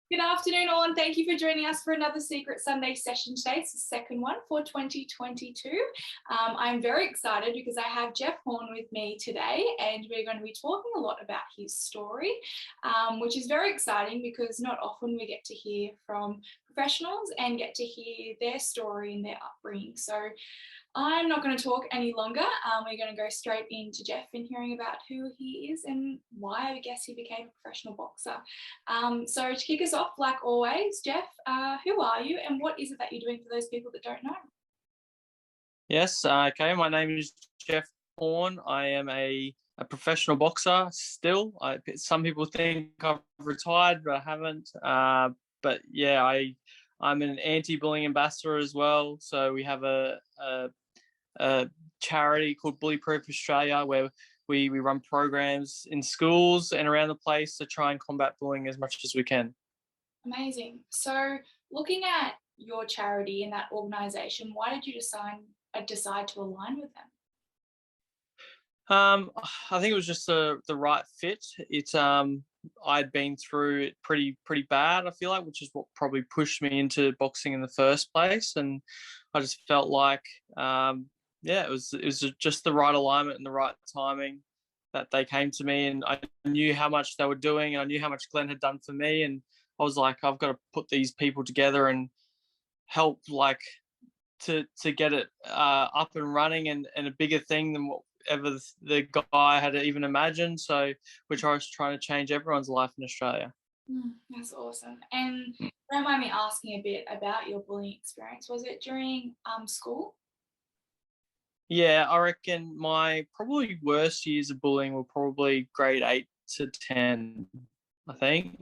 Good afternoon, all, and thank you for joining us for another Secret Sunday session today. It's the second one for 2022. I'm very excited because I have Jeff Horn with me today, and we're going to be talking a lot about his story, which is very exciting because not often we get to hear from professionals and get to hear their story and their upbringing. So I'm not going to talk any longer. We're going to go straight into Jeff and hearing about who he is and why I guess he became a professional boxer. So to kick us off, like always, Jeff, who are you and what is it that you're doing for those people that don't know? Yes, okay. My name is Jeff Horn. I am a professional boxer still. Some people think I've retired, but I haven't. But yeah, I'm an anti-bullying ambassador as well. So we have a charity called BullyProof Australia where we run programs in schools and around the place to try and combat bullying as much as we can. Amazing. So looking at your charity and that organisation, why did you decide to align with them? I think it was just the right fit. I'd been through it pretty bad, I feel like, which is what probably pushed me into boxing in the first place. And I just felt like, it was just the right alignment and the right timing that they came to me, and I knew how much they were doing, and I knew how much Glenn had done for me, and I was like, I've got to put these people together and help, like, to get it up and running and a bigger thing than whatever the guy had even imagined. So we're trying to change everyone's life in Australia. That's awesome. And don't mind me asking a bit about your bullying experience. Was it during school? Yeah, I reckon my probably worst years of bullying were probably grade 8 to 10, I think.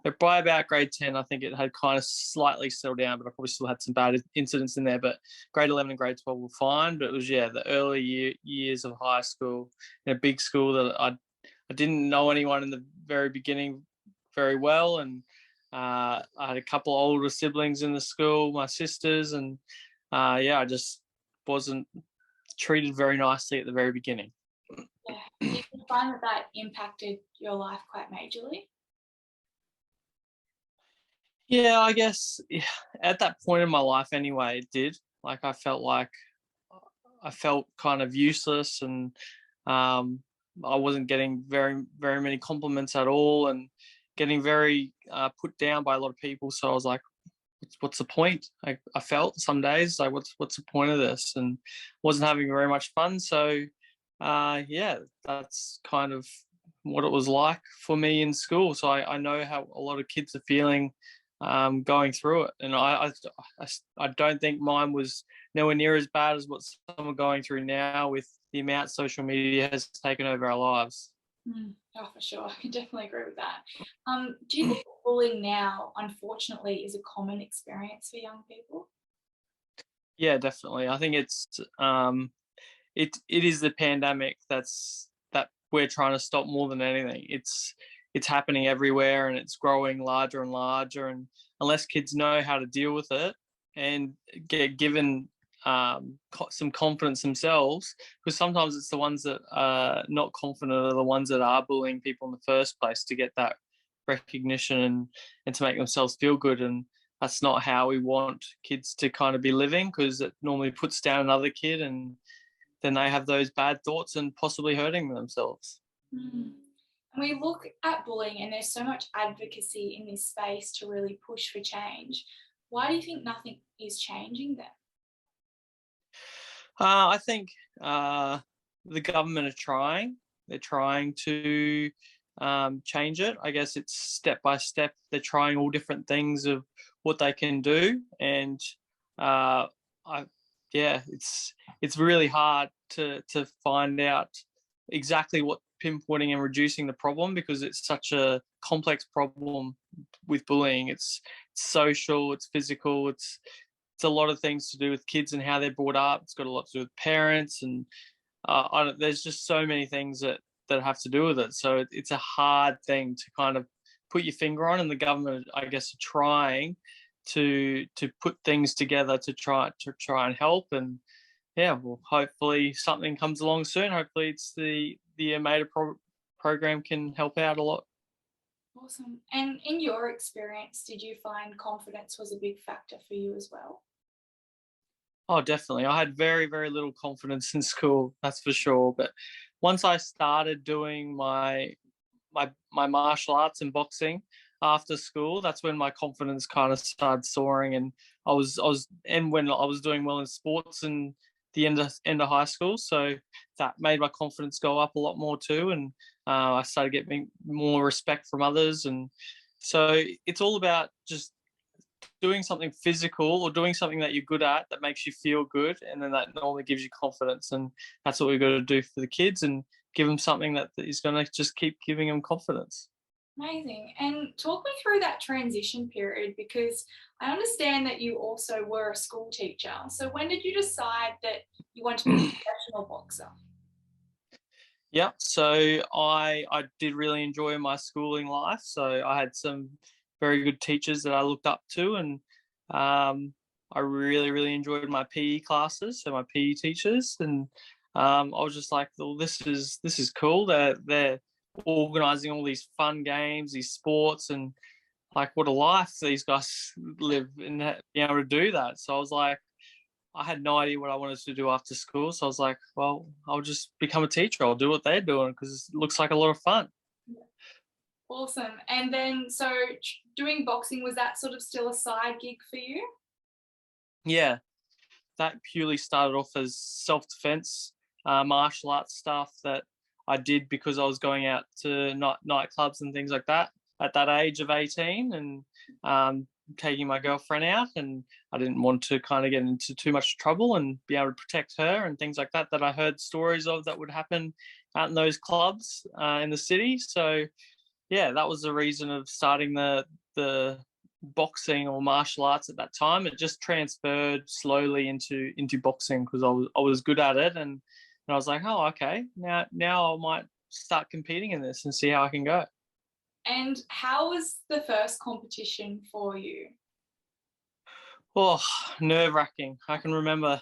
But by about grade 10, I think it had kind of slightly settled down, but I probably still had some bad incidents in there. But grade 11 and grade 12 were fine. But it was, the early years of high school in a big school that I didn't know anyone in the very beginning very well. And I had a couple of older siblings in the school, my sisters. And I just wasn't treated very nicely at the very beginning. Yeah. Did you find that impacted your life quite majorly? Yeah, I guess at that point in my life anyway, it did. Like I felt kind of useless, and I wasn't getting very many compliments at all, and getting very put down by a lot of people. So I was like, what's the point? I felt some days like, what's the point of this? And wasn't having very much fun. So that's kind of what it was like for me in school. So I know how a lot of kids are feeling going through it. And I don't think mine was nowhere near as bad as what some are going through now with the amount social media has taken over our lives. Oh, for sure. I can definitely agree with that. Do you think bullying now, unfortunately, is a common experience for young people? Yeah, definitely. I think it is the pandemic that we're trying to stop more than anything. It's happening everywhere, and it's growing larger and larger. And unless kids know how to deal with it and get given some confidence themselves, because sometimes it's the ones that are not confident are the ones that are bullying people in the first place, to get that recognition and to make themselves feel good. And that's not how we want kids to kind of be living, because it normally puts down another kid, and then they have those bad thoughts and possibly hurting themselves. Mm. And we look at bullying, and there's so much advocacy in this space to really push for change. Why do you think nothing is changing there? I think the government are trying. They're trying to change it. I guess it's step by step. They're trying all different things of what they can do, and uh, I, it's really hard to find out exactly what pinpointing and reducing the problem, because it's such a complex problem with bullying. It's social, it's physical, it's a lot of things to do with kids and how they're brought up. It's got a lot to do with parents, and there's just so many things that have to do with it. So it's a hard thing to kind of put your finger on, and the government, I guess, are trying to put things together to try and help. And well, hopefully something comes along soon. Hopefully it's the AMATA program can help out a lot. Awesome. And in your experience, did you find confidence was a big factor for you as well? Oh, definitely. I had very, very little confidence in school, that's for sure. But once I started doing my martial arts and boxing after school, that's when my confidence kind of started soaring, and and when I was doing well in sports and the end of high school, so that made my confidence go up a lot more too, and I started getting more respect from others, and so it's all about just doing something physical or doing something that you're good at that makes you feel good, and then that normally gives you confidence, and that's what we've got to do for the kids, and give them something that is going to just keep giving them confidence. Amazing. And talk me through that transition period because I understand that you also were a school teacher. So when did you decide that you want to be a professional boxer? Yeah, so I did really enjoy my schooling life. So I had some very good teachers that I looked up to, and I really enjoyed my PE classes, so my PE teachers, and I was just like, well, this is cool. They're organising all these fun games, these sports, and like what a life these guys live and being able to do that. So I was like, I had no idea what I wanted to do after school. So I was like, well, I'll just become a teacher. I'll do what they're doing because it looks like a lot of fun. Awesome. And then, so doing boxing, was that sort of still a side gig for you? Yeah, that purely started off as self defense, martial arts stuff that I did because I was going out to nightclubs and things like that at that age of 18, and taking my girlfriend out. And I didn't want to kind of get into too much trouble and be able to protect her and things like that, that I heard stories of that would happen out in those clubs in the city. So yeah, that was the reason of starting the boxing or martial arts at that time. It just transferred slowly into boxing because I was good at it, and I was like, oh, okay, now I might start competing in this and see how I can go. And how was the first competition for you? Oh, nerve wracking. I can remember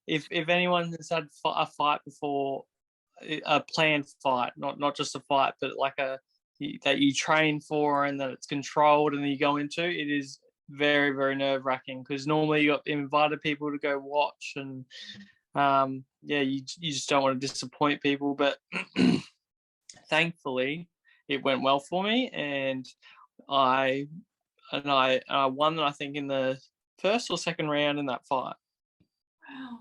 if anyone has had a fight before, a planned fight, not just a fight, but like that you train for and that it's controlled and then you go into, it is very nerve wracking because normally you got invited people to go watch, and yeah, you just don't want to disappoint people, but thankfully it went well for me, and I I won, I think, in the first or second round in that fight. Wow.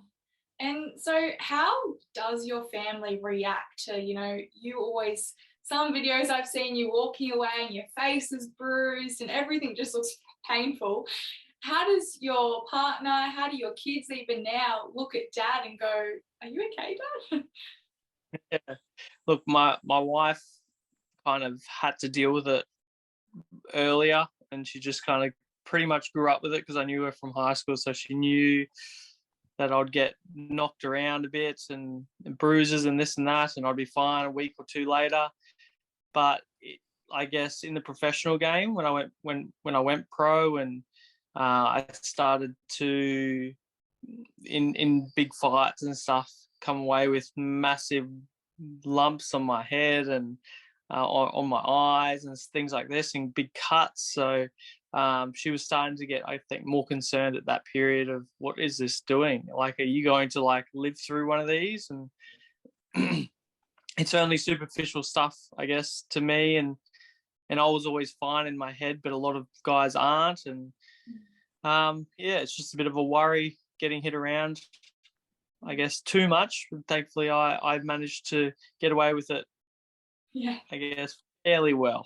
And so, how does your family react to, you always, some videos I've seen you walking away and your face is bruised and everything just looks painful. How does your partner, how do your kids even now look at dad and go, are you okay, dad? Yeah. Look, my wife kind of had to deal with it earlier, and she just kind of pretty much grew up with it because I knew her from high school, so she knew that I'd get knocked around a bit and bruises and this and that, and I'd be fine a week or two later. But I guess in the professional game, when I went pro, and I started to in big fights and stuff come away with massive lumps on my head and on my eyes and things like this, and big cuts. So she was starting to get, I think, more concerned at that period of what is this doing? Like, are you going to like live through one of these? And it's only superficial stuff, I guess, to me. And I was always fine in my head, but a lot of guys aren't. And yeah, it's just a bit of a worry getting hit around, I guess, too much. Thankfully, I managed to get away with it, Yeah. I guess, fairly well.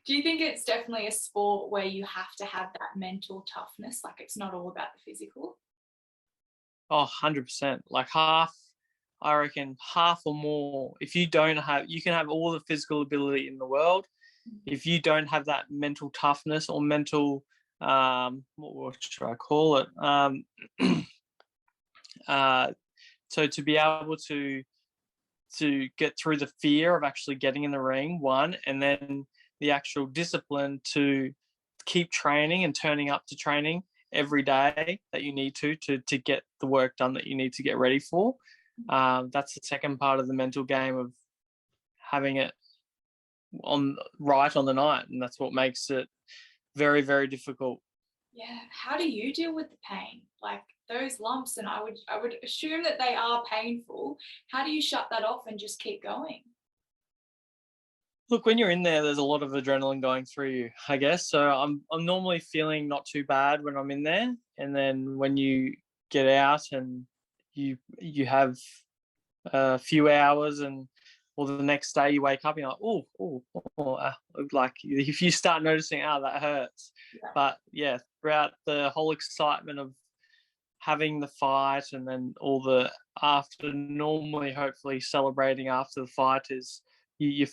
Do you think it's definitely a sport where you have to have that mental toughness? Like it's not all about the physical? Oh, 100%. Like half, I reckon half or more. If you don't have, you can have all the physical ability in the world. If you don't have that mental toughness or mental, what should I call it? Uh, so to be able to get through the fear of actually getting in the ring, one, and then the actual discipline to keep training and turning up to training every day that you need to get the work done that you need to get ready for. That's the second part of the mental game of having it right on the night, and that's what makes it very, very difficult. Yeah. How do you deal with the pain? Like those lumps, and I would assume that they are painful. How do you shut that off and just keep going? Look, when you're in there, there's a lot of adrenaline going through you, I guess. So I'm normally feeling not too bad when I'm in there, and then when you get out and you have a few hours, and or the next day you wake up, you're like, like if you start noticing, that hurts. Yeah. But yeah, throughout the whole excitement of having the fight, and then all the after, normally hopefully celebrating after the fight, is you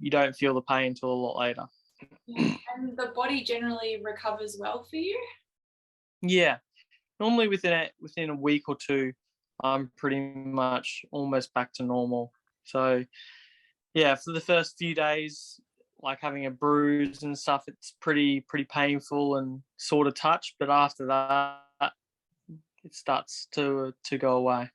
don't feel the pain until a lot later. Yeah. And the body generally recovers well for you? Yeah, normally within a week or two, I'm pretty much almost back to normal. So yeah, for the first few days, like having a bruise and stuff, it's pretty painful and sort of touch. But after that, it starts to go away.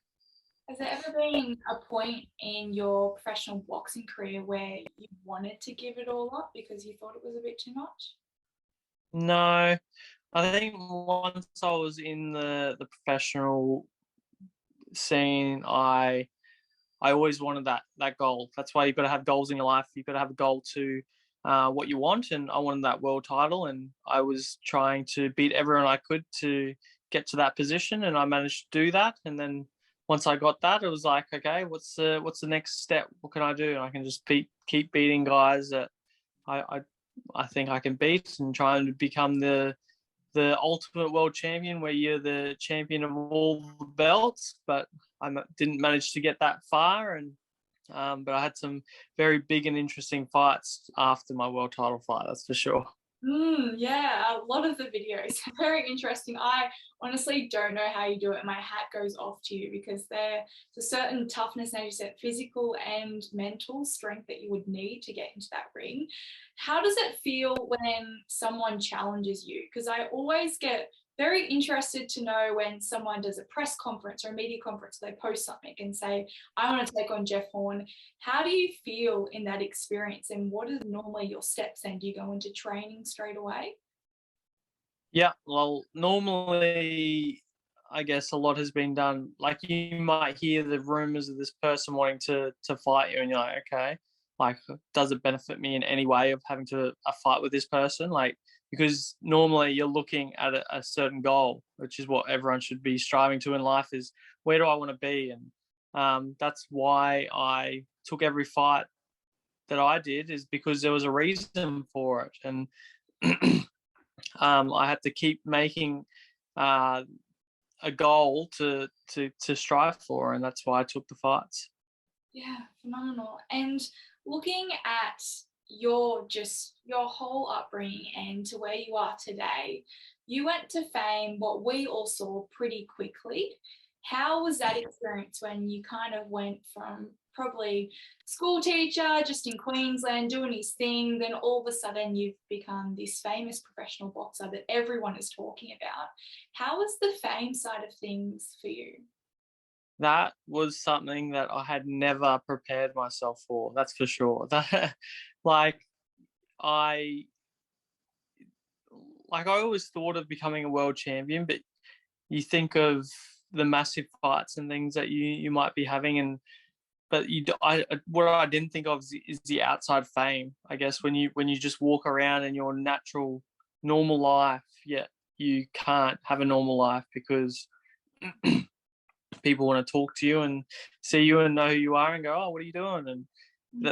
Has there ever been a point in your professional boxing career where you wanted to give it all up because you thought it was a bit too much? No, I think once I was in the professional scene, I always wanted that goal. That's why you've got to have goals in your life. You've got to have a goal to what you want, and I wanted that world title, and I was trying to beat everyone I could to get to that position, and I managed to do that. And then once I got that, it was like, okay, what's the next step? What can I do? And I can just keep beating guys that I I, I think I can beat, and try and become the ultimate world champion, where you're the champion of all the belts. But I didn't manage to get that far, and but I had some very big and interesting fights after my world title fight. That's for sure. Yeah, a lot of the videos are very interesting. I honestly don't know how you do it. My hat goes off to you because there's a certain toughness, as you said, physical and mental strength that you would need to get into that ring. How does it feel when someone challenges you? Because I always get very interested to know when someone does a press conference or a media conference, they post something and say, I want to take on Jeff Horn. How do you feel in that experience, and what is normally your steps? And do you go into training straight away? Yeah, well, normally, I guess a lot has been done. Like, you might hear the rumors of this person wanting to fight you, and you're like, okay, like, does it benefit me in any way of having a fight with this person? Like, because normally you're looking at a certain goal, which is what everyone should be striving to in life, is where do I want to be? And that's why I took every fight that I did, is because there was a reason for it. And I had to keep making uh, a goal to strive for, and that's why I took the fights. Yeah, phenomenal. And looking at your whole upbringing and to where you are today, you went to fame, what we all saw pretty quickly. How was that experience when you kind of went from probably school teacher just in Queensland doing his thing, then all of a sudden you've become this famous professional boxer that everyone is talking about? How was the fame side of things for you? That was something that I had never prepared myself for. That's for sure. That, like I I always thought of becoming a world champion, but you think of the massive fights and things that you might be having, and but what I didn't think of is the outside fame. I guess when you just walk around in your natural normal life, yet you can't have a normal life because people want to talk to you and see you and know who you are and go, oh, what are you doing? And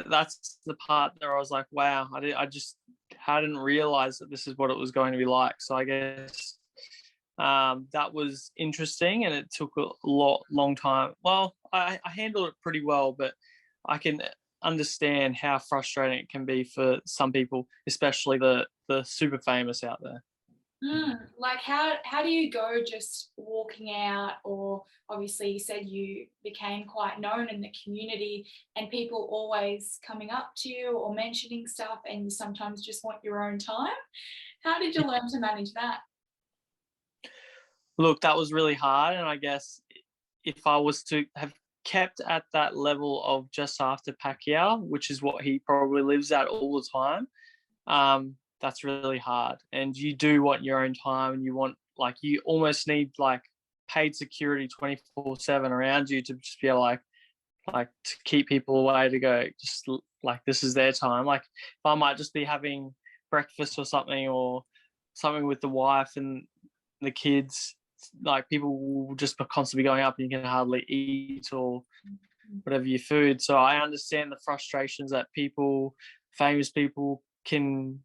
that's the part there I was like, wow, I just hadn't realized that this is what it was going to be like. So I guess that was interesting, and it took a long time. Well, I handled it pretty well, but I can understand how frustrating it can be for some people, especially the super famous out there. Like how do you go just walking out, or obviously you said you became quite known in the community and people always coming up to you or mentioning stuff, and you sometimes just want your own time? How did you learn to manage that? Look, that was really hard, and I guess if I was to have kept at that level of just after Pacquiao, which is what he probably lives at all the time, that's really hard. And you do want your own time, and you want, like, you almost need like paid security 24/7 around you to just be able, like to keep people away, to go, just like, this is their time. Like, if I might just be having breakfast or something with the wife and the kids, like, people will just constantly going up and you can hardly eat or whatever your food. So I understand the frustrations that famous people can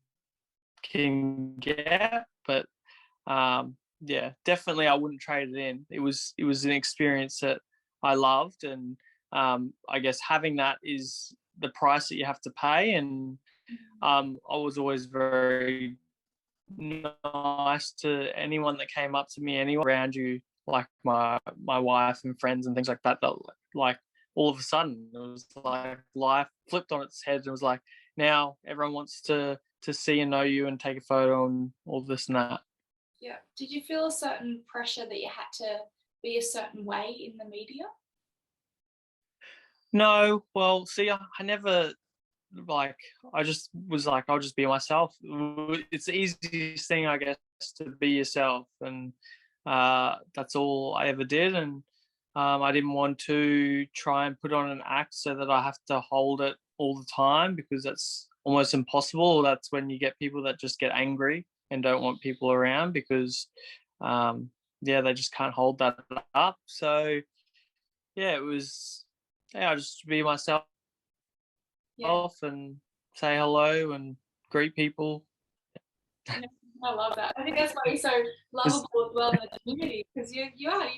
get, but yeah, definitely I wouldn't trade it in. It was an experience that I loved, and I guess having that is the price that you have to pay. And I was always very nice to anyone that came up to me, anyone around you, like my wife and friends and things like that. That, like, all of a sudden it was like life flipped on its head, and it was like, now everyone wants to see and know you and take a photo and all this and that. Yeah. Did you feel a certain pressure that you had to be a certain way in the media? No, well, see, I never, like, I just was like, I'll just be myself. It's the easiest thing, I guess, to be yourself, and that's all I ever did. And I didn't want to try and put on an act so that I have to hold it all the time, because that's almost impossible. That's when you get people that just get angry and don't want people around, because yeah, they just can't hold that up. So yeah, it was, yeah, I just be myself Yeah. and say hello and greet people. No, I love that. I think that's why you're so lovable as well in the community, because you're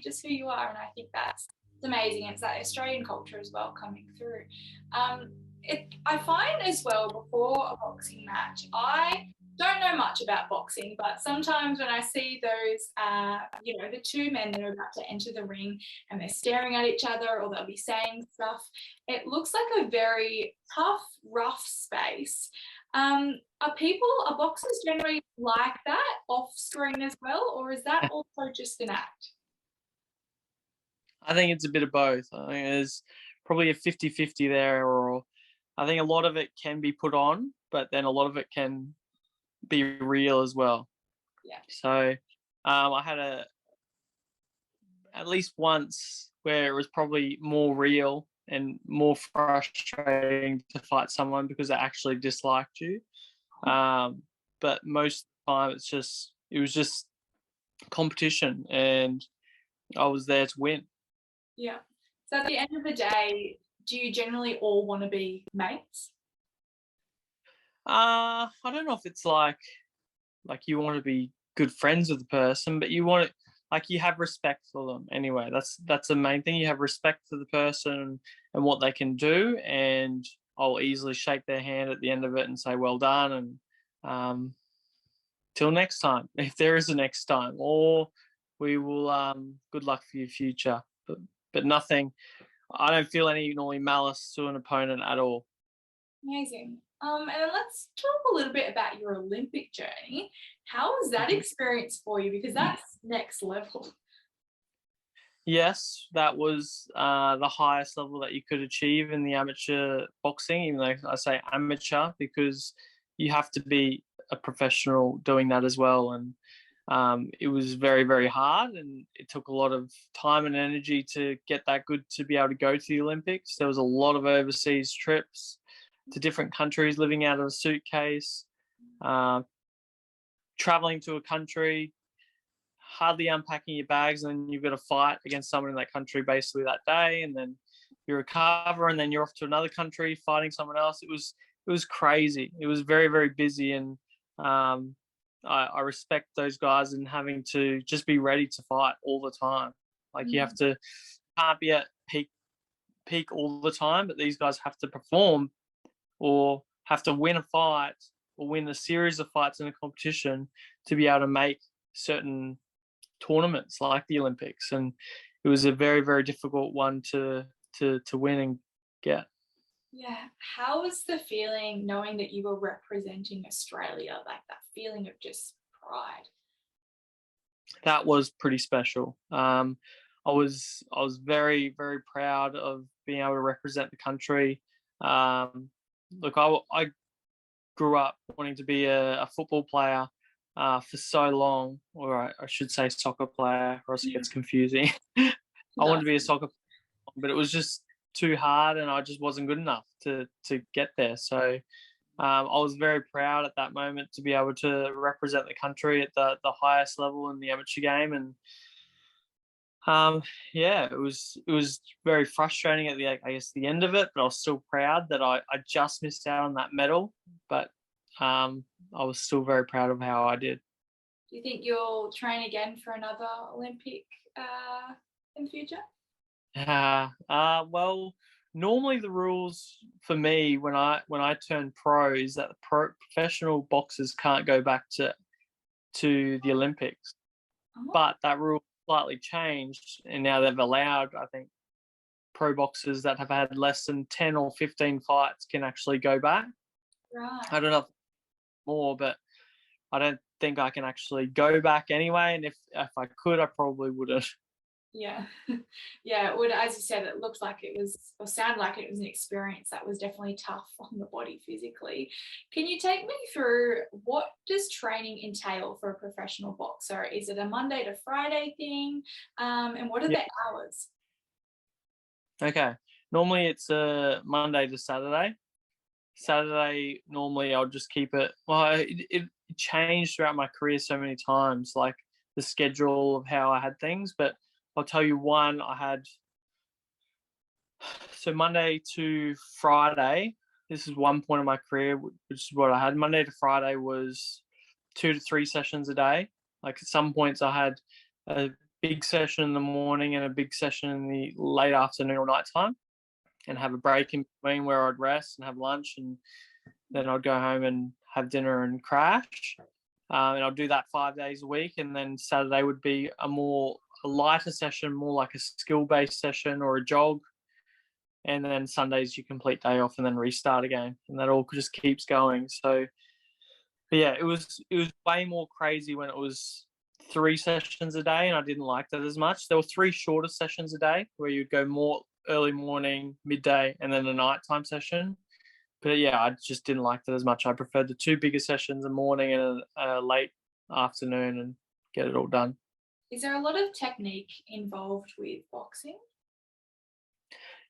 just who you are, and I think that's amazing. It's that Australian culture as well coming through. I find as well, before a boxing match, I don't know much about boxing, but sometimes when I see those, the two men that are about to enter the ring and they're staring at each other, or they'll be saying stuff, it looks like a very tough, rough space. Are boxers generally like that off screen as well, or is that also just an act? I think it's a bit of both. I think there's probably a 50-50 there, or I think a lot of it can be put on, but then a lot of it can be real as well. Yeah. So I had at least once where it was probably more real and more frustrating to fight someone because they actually disliked you. But most of the time it was just competition, and I was there to win. Yeah. So at the end of the day, do you generally all want to be mates? I don't know if it's like you want to be good friends with the person, but you want it, like, you have respect for them anyway. That's the main thing. You have respect for the person and what they can do, and I'll easily shake their hand at the end of it and say well done, and till next time, if there is a next time, or we will good luck for your future. But nothing. I don't feel any normally malice to an opponent at all. Amazing. And then let's talk a little bit about your Olympic journey. How was that experience for you? Because that's next level. Yes, that was the highest level that you could achieve in the amateur boxing, even though I say amateur because you have to be a professional doing that as well. And it was very, very hard, and it took a lot of time and energy to get that good to be able to go to the Olympics. There was a lot of overseas trips to different countries, living out of a suitcase, traveling to a country, hardly unpacking your bags, and then you've got to fight against someone in that country basically that day, and then you recover, and then you're off to another country fighting someone else. It was crazy. It was very, very busy, and I respect those guys and having to just be ready to fight all the time. Like, you can't be at peak all the time, but these guys have to perform or have to win a fight or win a series of fights in a competition to be able to make certain tournaments like the Olympics. And it was a very, very difficult one to win and get. Yeah. How was the feeling knowing that you were representing Australia, like that feeling of just pride? That was pretty special. I I was very, very proud of being able to represent the country. Um, Look, I grew up wanting to be a football player for so long, or I should say soccer player, or else it gets confusing. I No. wanted to be a soccer player, but it was just too hard, and I just wasn't good enough to get there. So I was very proud at that moment to be able to represent the country at the highest level in the amateur game, and um, yeah, it was very frustrating at I guess the end of it, but I was still proud that I just missed out on that medal, but I was still very proud of how I did. Do you think you'll train again for another Olympic in the future? Well, normally the rules for me when I turn pro is that the professional boxers can't go back to the Olympics, Oh, but that rule slightly changed, and now they've allowed, I think, pro boxers that have had less than 10 or 15 fights can actually go back. right. I don't know if more, but I don't think I can actually go back anyway. And if I could, I probably wouldn't. Yeah. Yeah, it would, as you said, it looked like it was, or sounded like it was an experience that was definitely tough on the body physically. Can you take me through what does training entail for a professional boxer? Is it a Monday to Friday thing? And what are Yeah. the hours? Okay. Normally it's a Monday to Saturday. Saturday, normally I'll just keep it. Well, it changed throughout my career so many times, like the schedule of how I had things. But I'll tell you one, I had so Monday to Friday. This is one point of my career, which is what I had. Monday to Friday was 2 to 3 sessions a day. Like at some points, I had a big session in the morning and a big session in the late afternoon or night time, and have a break in between where I'd rest and have lunch, and then I'd go home and have dinner and crash. And I'll do that 5 days a week, and then Saturday would be a lighter session, more like a skill based session or a jog, and then Sunday's your complete day off, and then restart again, and that all just keeps going. So, but yeah, it was way more crazy when it was 3 sessions a day, and I didn't like that as much. There were 3 shorter sessions a day where you'd go more early morning, midday, and then a nighttime session. But yeah, I just didn't like that as much. I preferred the 2 bigger sessions, a morning and a late afternoon, and get it all done. Is there a lot of technique involved with boxing?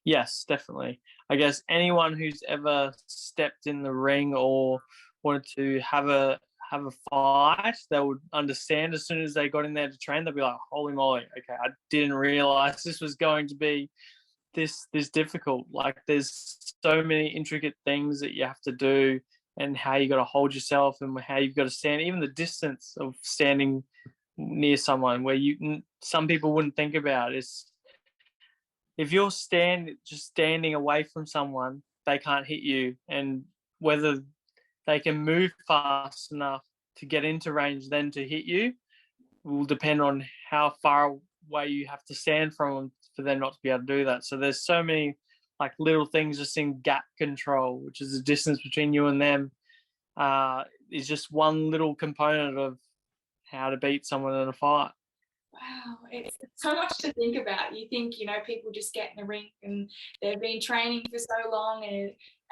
Yes, definitely. I guess anyone who's ever stepped in the ring or wanted to have a fight, they would understand as soon as they got in there to train. They'd be like, "Holy moly! Okay, I didn't realize this was going to be this difficult. Like, there's so many intricate things that you have to do, and how you got to hold yourself, and how you've got to stand. Even the distance of standing near someone, where some people wouldn't think about is if you're just standing away from someone, they can't hit you, and whether they can move fast enough to get into range then to hit you will depend on how far away you have to stand from them for them not to be able to do that. So there's so many like little things just in gap control, which is the distance between you and them, is just one little component of how to beat someone in a fight. Wow, it's so much to think about. You think, people just get in the ring and they've been training for so long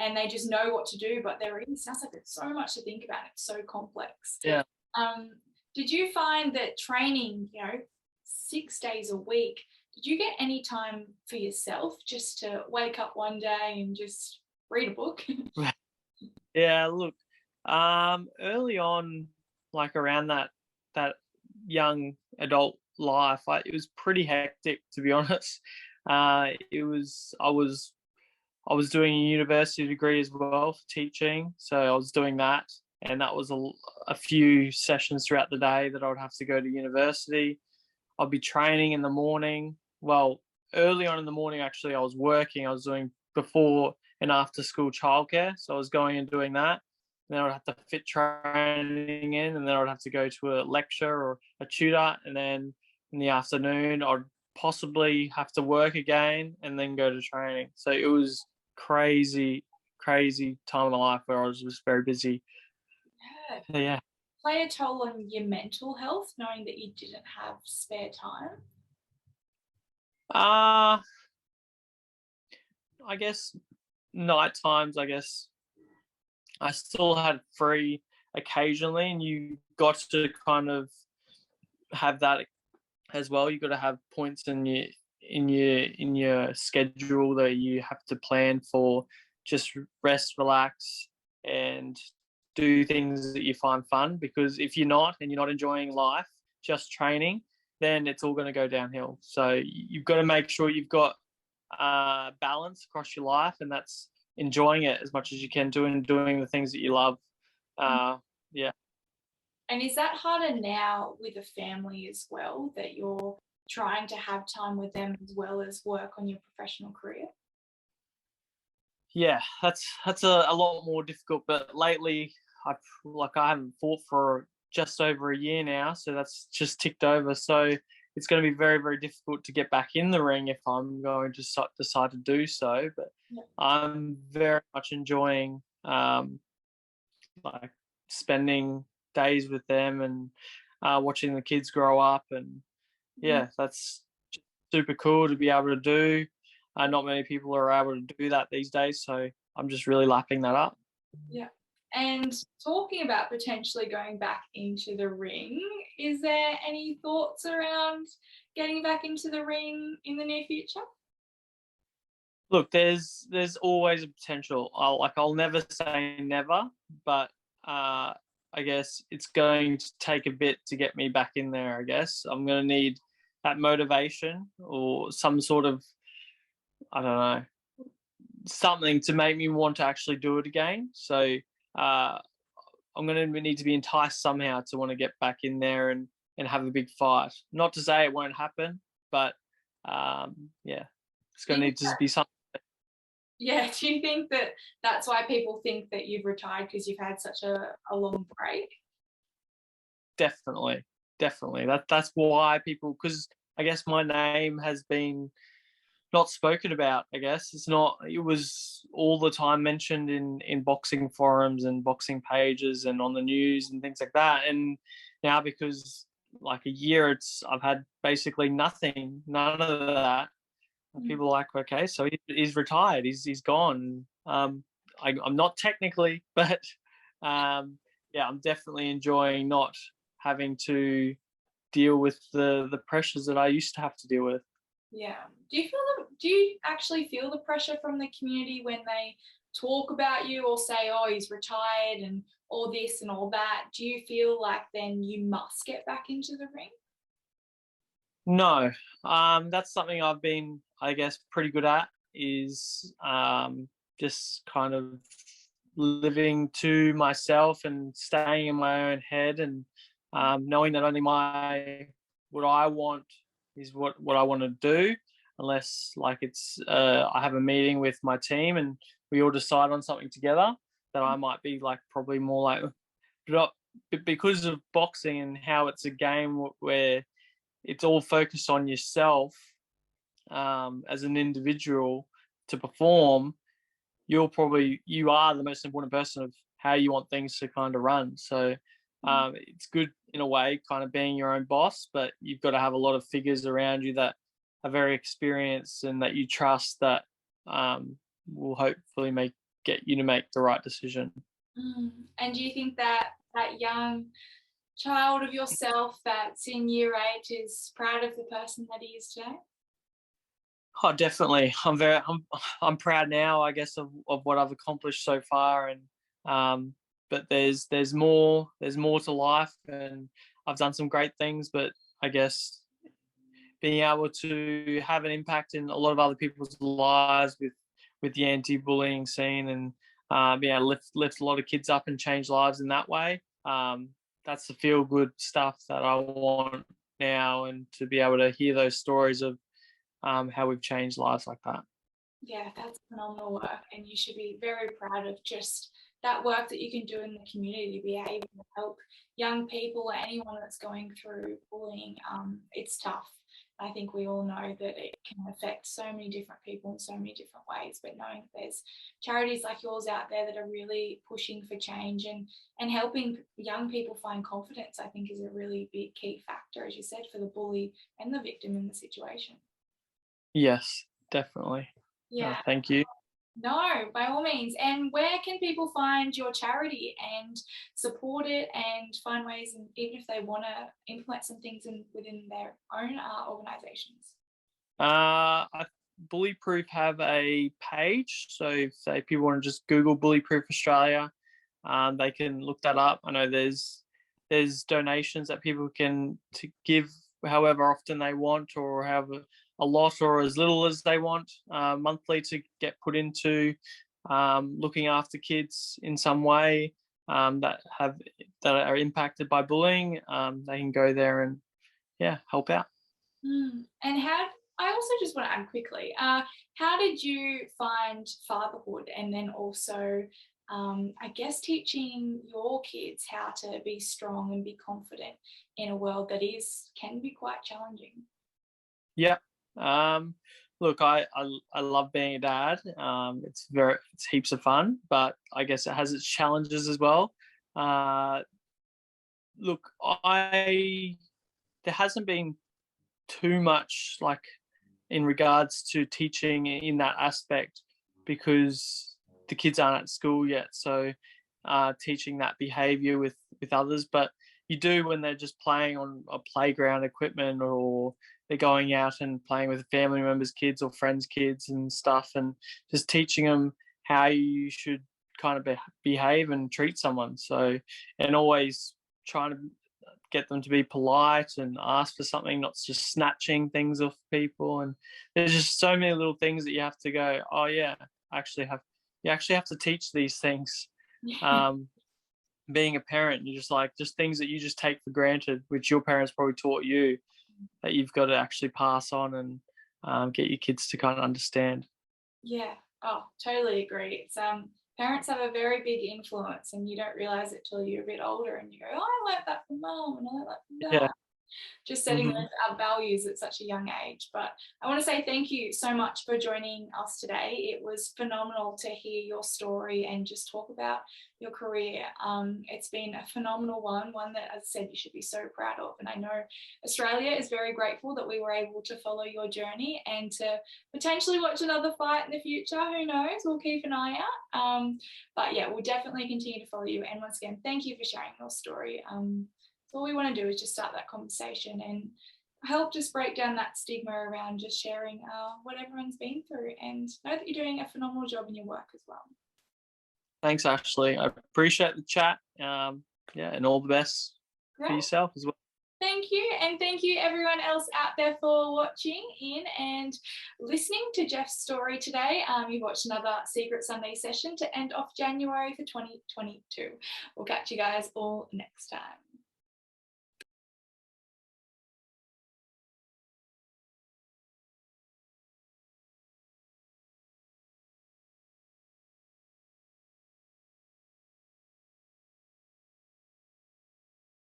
and they just know what to do, but there really sounds like it's so much to think about. It's so complex. Yeah. Um, did you find that training, 6 days a week, did you get any time for yourself just to wake up one day and just read a book? Yeah, look, early on, like around that young adult life, it was pretty hectic, to be honest. It was I was doing a university degree as well for teaching, so I was doing that, and that was a few sessions throughout the day that I would have to go to university. I'd be training in the morning. Well, early on in the morning, actually, I was working. I was doing before and after school childcare, so I was going and doing that. And then I'd have to fit training in, and then I'd have to go to a lecture or a tutor, and then in the afternoon, I'd possibly have to work again and then go to training. So it was crazy, crazy time of my life where I was just very busy. Yeah. So, yeah. Play a toll on your mental health, knowing that you didn't have spare time? Uh, I guess night times, I guess I still had free occasionally, and you got to kind of have that as well. You got to have points in your schedule that you have to plan for, just rest, relax, and do things that you find fun. Because if you're not, and you're not enjoying life, just training, then it's all going to go downhill. So you've got to make sure you've got balance across your life, and that's enjoying it as much as you can, doing the things that you love. Yeah. And is that harder now with a family as well, that you're trying to have time with them as well as work on your professional career? Yeah, that's a lot more difficult. But lately, I haven't fought for just over a year now, so that's just ticked over. So it's going to be very, very difficult to get back in the ring if I'm going to decide to do so. But Yeah. I'm very much enjoying like spending days with them, and watching the kids grow up, and Mhm. yeah, that's super cool to be able to do. Not many people are able to do that these days, so I'm just really lapping that up. Yeah. And talking about potentially going back into the ring, is there any thoughts around getting back into the ring in the near future? Look, there's always a potential. I'll never say never, but I guess it's going to take a bit to get me back in there. I guess I'm going to need that motivation, or some sort of, I don't know, something to make me want to actually do it again. So uh, I'm going to need to be enticed somehow to want to get back in there and have a big fight. Not to say it won't happen, but yeah, it's Do going to you, need to be something. yeah, do you think that that's why people think that you've retired because you've had such a long break? Definitely, definitely. That's why people, because I guess my name has been not spoken about. I guess it's not. It was all the time mentioned in boxing forums and boxing pages and on the news and things like that. And now, because like a year, I've had basically nothing, none of that. Mm. People are like, okay, so he's retired. He's gone. I'm not technically, but yeah, I'm definitely enjoying not having to deal with the pressures that I used to have to deal with. Yeah. Do you actually feel the pressure from the community when they talk about you or say, oh, he's retired and all this and all that? Do you feel like then you must get back into the ring? No, that's something I've been, I guess, pretty good at, is just kind of living to myself and staying in my own head, and knowing that only my what I want is what I want to do, unless like it's I have a meeting with my team and we all decide on something together, that I might be like probably more like, but because of boxing and how it's a game where it's all focused on yourself, as an individual to perform, you are the most important person of how you want things to kind of run. So it's good in a way, kind of being your own boss, but you've got to have a lot of figures around you that are very experienced and that you trust, that will hopefully get you to make the right decision. Mm. And do you think that that young child of yourself that's in year 8 is proud of the person that he is today? Oh, definitely. I'm proud now, I guess, of what I've accomplished so far, and but there's more to life, and I've done some great things, but I guess being able to have an impact in a lot of other people's lives with the anti-bullying scene, and being able to lift a lot of kids up and change lives in that way. That's the feel good stuff that I want now, and to be able to hear those stories of how we've changed lives like that. Yeah, that's phenomenal work, and you should be very proud of just that work that you can do in the community to be able to help young people or anyone that's going through bullying. It's tough. I think we all know that it can affect so many different people in so many different ways, but knowing that there's charities like yours out there that are really pushing for change and helping young people find confidence, I think is a really big key factor, as you said, for the bully and the victim in the situation. Yes, definitely. Yeah. Thank you. No, by all means. And where can people find your charity and support it and find ways, and even if they want to implement some things within their own organisations? BullyProof have a page, so if say people want to just Google BullyProof Australia, they can look that up. I know there's donations that people can to give however often they want, or however a lot or as little as they want monthly to get put into looking after kids in some way that are impacted by bullying. They can go there and help out. And I also just want to add quickly, how did you find fatherhood, and then also, I guess, teaching your kids how to be strong and be confident in a world that can be quite challenging? Yeah. Um, Look, I love being a dad. It's heaps of fun, but I guess it has its challenges as well. Uh, Look, I there hasn't been too much like in regards to teaching in that aspect because the kids aren't at school yet. So teaching that behavior with others, but you do when they're just playing on a playground equipment, or they're going out and playing with family members' kids or friends' kids and stuff, and just teaching them how you should kind of behave and treat someone. So, and always trying to get them to be polite and ask for something, not just snatching things off people. And there's just so many little things that you have to go, oh yeah, you actually have to teach these things. Um, Being a parent, you're just things that you just take for granted, which your parents probably taught you, that you've got to actually pass on and get your kids to kind of understand. Yeah. Oh, totally agree. It's parents have a very big influence, and you don't realize it till you're a bit older, and you go, "Oh, I learnt that from mum, and I learnt that from Yeah. dad." Just setting Hmm. those values at such a young age. But I want to say thank you so much for joining us today. It was phenomenal to hear your story and just talk about your career. It's been a phenomenal one that, as I said, you should be so proud of. And I know Australia is very grateful that we were able to follow your journey and to potentially watch another fight in the future. Who knows? We'll keep an eye out. But yeah, we'll definitely continue to follow you. And once again, thank you for sharing your story. So all we want to do is just start that conversation and help just break down that stigma around just sharing what everyone's been through, and know that you're doing a phenomenal job in your work as well. Thanks, Ashley. I appreciate the chat. And all the best for Great. yourself as well. Thank you. And thank you everyone else out there for watching in and listening to Jeff's story today. You've watched another Secret Sunday session to end off January for 2022. We'll catch you guys all next time.